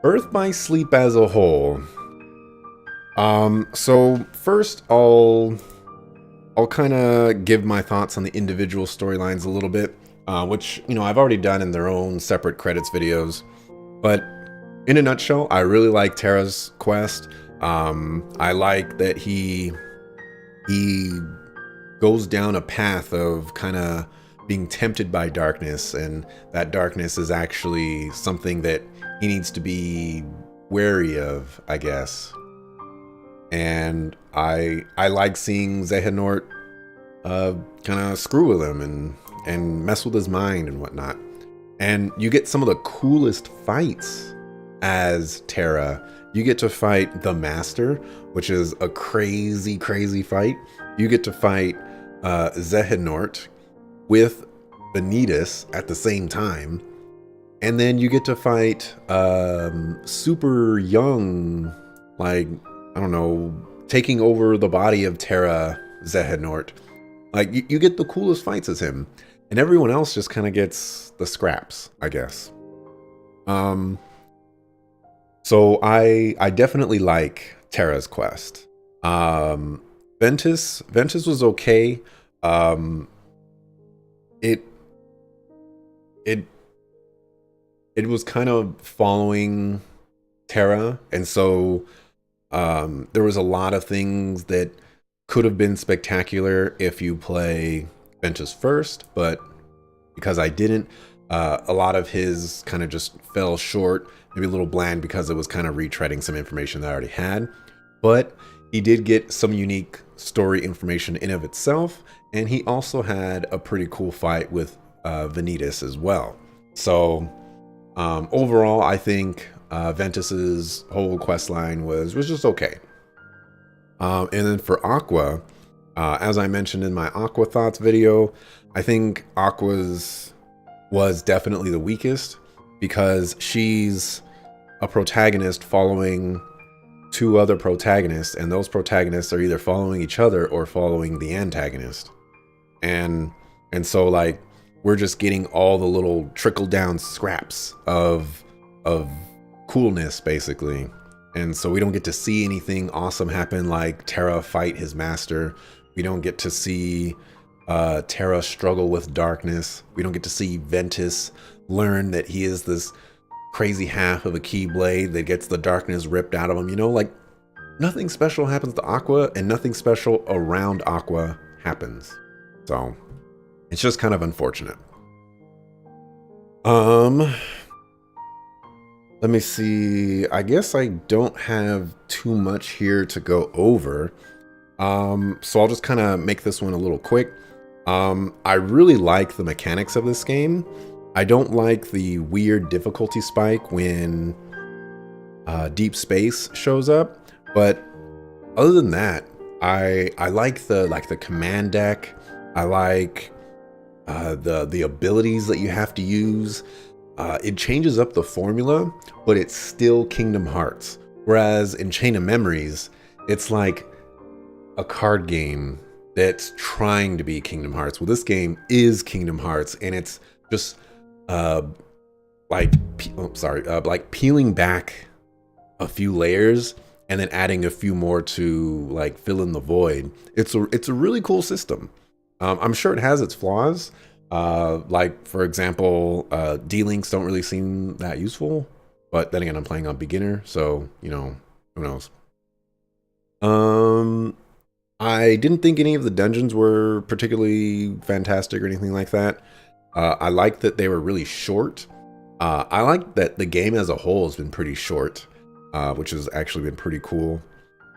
Birth by Sleep as a whole. So first I'll kind of give my thoughts on the individual storylines a little bit, which I've already done in their own separate credits videos. But in a nutshell, I really like Terra's quest. I like that he goes down a path of kind of being tempted by darkness, and that darkness is actually something that he needs to be wary of, I guess. And I like seeing Xehanort kind of screw with him and mess with his mind and whatnot. And you get some of the coolest fights as Terra. You get to fight the Master, which is a crazy, crazy fight. You get to fight Xehanort with Vanitas at the same time. And then you get to fight super young, like, I don't know, taking over the body of Terra Xehanort. Like, you get the coolest fights as him. And everyone else just kind of gets the scraps, I guess. So I definitely like Terra's quest. Ventus was okay. It it was kind of following Terra, and so there was a lot of things that could have been spectacular if you play Ventus first, but because I didn't, a lot of his kind of just fell short, maybe a little bland because it was kind of retreading some information that I already had. But he did get some unique story information in of itself, and he also had a pretty cool fight with Vanitas as well. So overall, I think Ventus's whole quest line was just okay. And then for Aqua, as I mentioned in my Aqua Thoughts video, I think Aqua's was definitely the weakest because she's a protagonist following two other protagonists, and those protagonists are either following each other or following the antagonist. And so, like, we're just getting all the little trickle down scraps of coolness, basically. And so we don't get to see anything awesome happen, like Terra fight his master. We don't get to see Terra struggle with darkness. We don't get to see Ventus learn that he is this crazy half of a Keyblade that gets the darkness ripped out of him. Like, nothing special happens to Aqua, and nothing special around Aqua happens. So it's just kind of unfortunate. Let me see. I guess I don't have too much here to go over. So I'll just kind of make this one a little quick. I really like the mechanics of this game. I don't like the weird difficulty spike when Deep Space shows up, but other than that, I like the command deck. I like the abilities that you have to use. It changes up the formula, but it's still Kingdom Hearts. Whereas in Chain of Memories, it's like a card game that's trying to be Kingdom Hearts. Well, this game is Kingdom Hearts, and it's just like peeling back a few layers and then adding a few more to like fill in the void. It's a really cool system. I'm sure it has its flaws. Like, for example, D-Links don't really seem that useful, but then again, I'm playing on beginner, so, who knows. I didn't think any of the dungeons were particularly fantastic or anything like that. I like that they were really short. I like that the game as a whole has been pretty short, which has actually been pretty cool.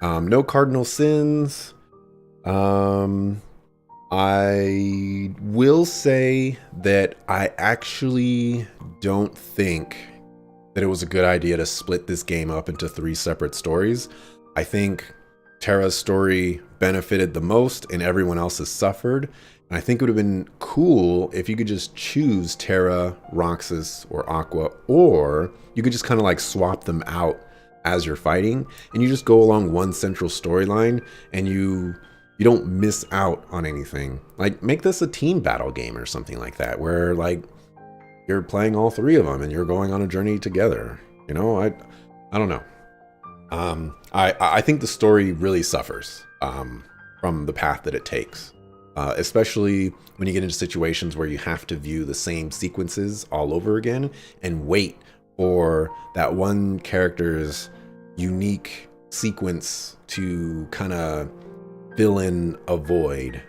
No cardinal sins. I will say that I actually don't think that it was a good idea to split this game up into 3 separate stories. I think Terra's story benefited the most and everyone else has suffered. And I think it would have been cool if you could just choose Terra, Roxas, or Aqua, or you could just kind of like swap them out as you're fighting, and you just go along one central storyline, and you don't miss out on anything. Like, make this a team battle game or something like that, where like you're playing all 3 of them and you're going on a journey together. You know, I don't know. I think the story really suffers from the path that it takes, especially when you get into situations where you have to view the same sequences all over again and wait for that one character's unique sequence to kind of fill in a void.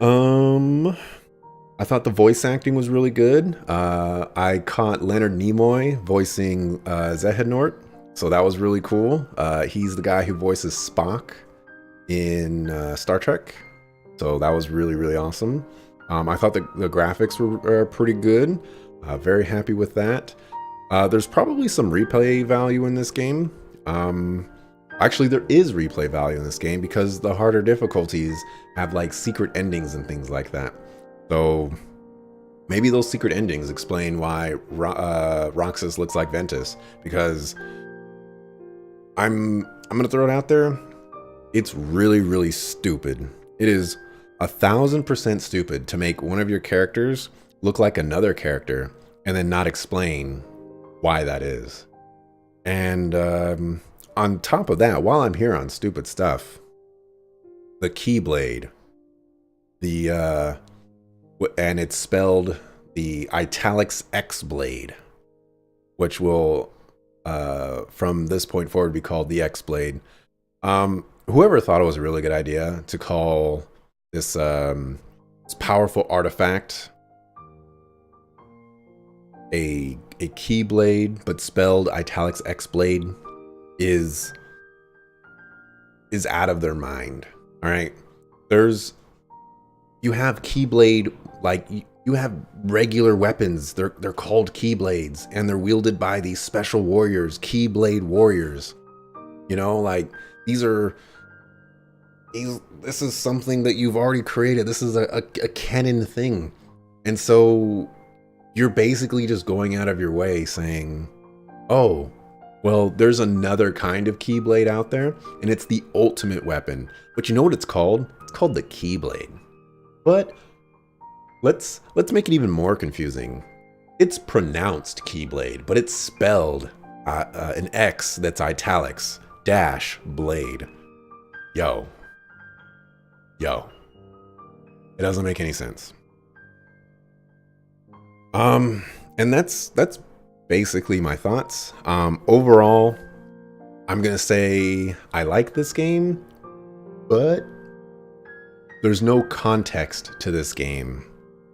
I thought the voice acting was really good. I caught Leonard Nimoy voicing Xehanort, so that was really cool. He's the guy who voices Spock in Star Trek, so that was really, really awesome. I thought the graphics were pretty good. Very happy with that. There's probably some replay value in this game. Actually, there is replay value in this game because the harder difficulties have like secret endings and things like that. So maybe those secret endings explain why Roxas looks like Ventus, because I'm gonna throw it out there. It's really, really stupid. It is 1000% stupid to make one of your characters look like another character and then not explain why that is. And on top of that, while I'm here on stupid stuff, the Keyblade, and it's spelled the Italics X Blade, which will from this point forward be called the X Blade. Whoever thought it was a really good idea to call this powerful artifact a Keyblade, but spelled Italics X Blade, is out of their mind. All right, you have Keyblade, like you have regular weapons. They're called Keyblades, and they're wielded by these special warriors, Keyblade warriors. You know, like this is something that you've already created. This is a canon thing, and so you're basically just going out of your way saying, oh, well, there's another kind of Keyblade out there, and it's the ultimate weapon. But you know what it's called? It's called the Keyblade. But let's make it even more confusing. It's pronounced Keyblade, but it's spelled an X that's italics dash blade. Yo. It doesn't make any sense. And that's basically my thoughts. Overall, I'm gonna say I like this game, but there's no context to this game.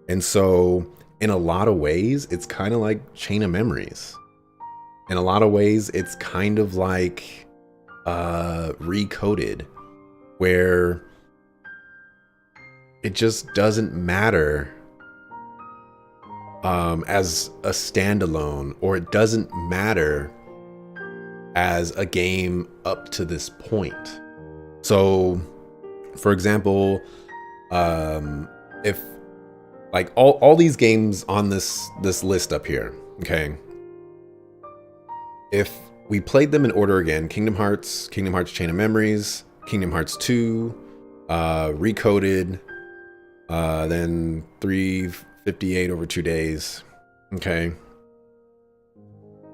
And so in a lot of ways, it's kind of like Chain of Memories. In a lot of ways, it's kind of like Recoded, where it just doesn't matter as a standalone, or it doesn't matter as a game up to this point. So, for example, if like all these games on this list up here, okay, if we played them in order again, Kingdom Hearts Chain of Memories, Kingdom Hearts 2, Recoded, then 358 over 2 days. Okay.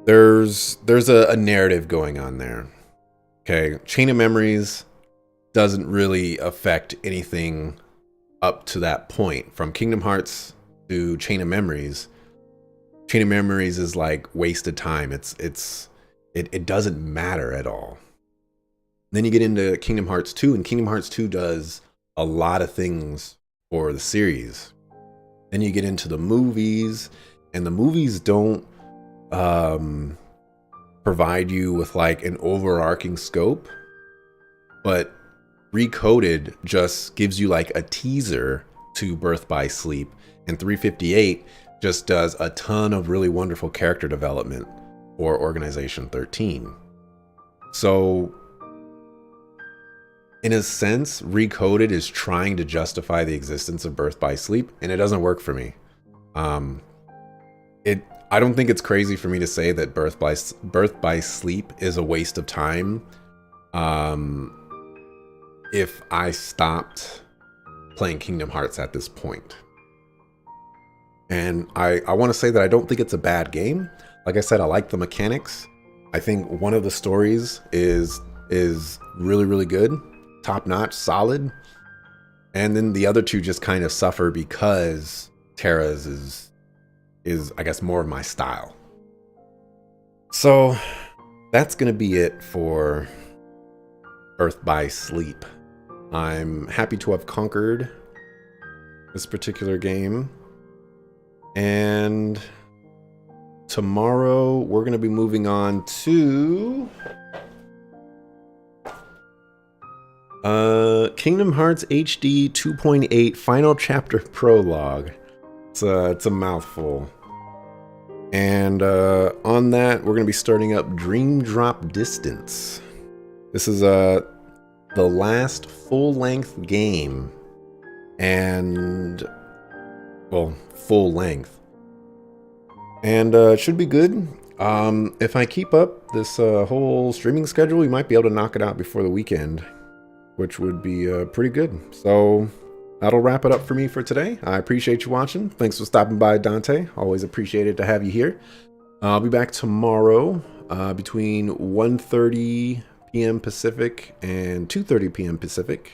There's a narrative going on there. Okay. Chain of Memories doesn't really affect anything up to that point. From Kingdom Hearts to Chain of Memories is like wasted time. It doesn't matter at all. Then you get into Kingdom Hearts 2, and Kingdom Hearts 2 does a lot of things for the series. Then you get into the movies, and the movies don't provide you with like an overarching scope, but Recoded just gives you like a teaser to Birth by Sleep, and 358 just does a ton of really wonderful character development for Organization 13. So in a sense, Recoded is trying to justify the existence of Birth by Sleep, and it doesn't work for me. I don't think it's crazy for me to say that Birth by Sleep is a waste of time. If I stopped playing Kingdom Hearts at this point. And I want to say that I don't think it's a bad game. Like I said, I like the mechanics. I think one of the stories is really, really good, top notch, solid. And then the other two just kind of suffer because Terra's is I guess more of my style. So that's gonna be it for Birth by Sleep. I'm happy to have conquered this particular game. And tomorrow we're gonna be moving on to Kingdom Hearts HD 2.8 Final Chapter Prologue. It's a mouthful. And on that, we're going to be starting up Dream Drop Distance. This is the last full-length game. And, well, full length. And it should be good. If I keep up this whole streaming schedule, we might be able to knock it out before the weekend, which would be pretty good. So that'll wrap it up for me for today. I appreciate you watching. Thanks for stopping by, Dante. Always appreciated to have you here. I'll be back tomorrow between 1:30 p.m. Pacific and 2:30 p.m. Pacific.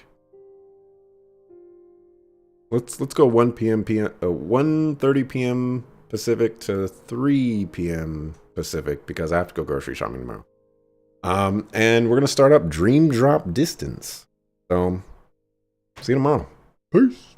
Let's go 1:30 p.m. Pacific to 3 p.m. Pacific because I have to go grocery shopping tomorrow. And we're gonna start up Dream Drop Distance. So see you tomorrow. Peace.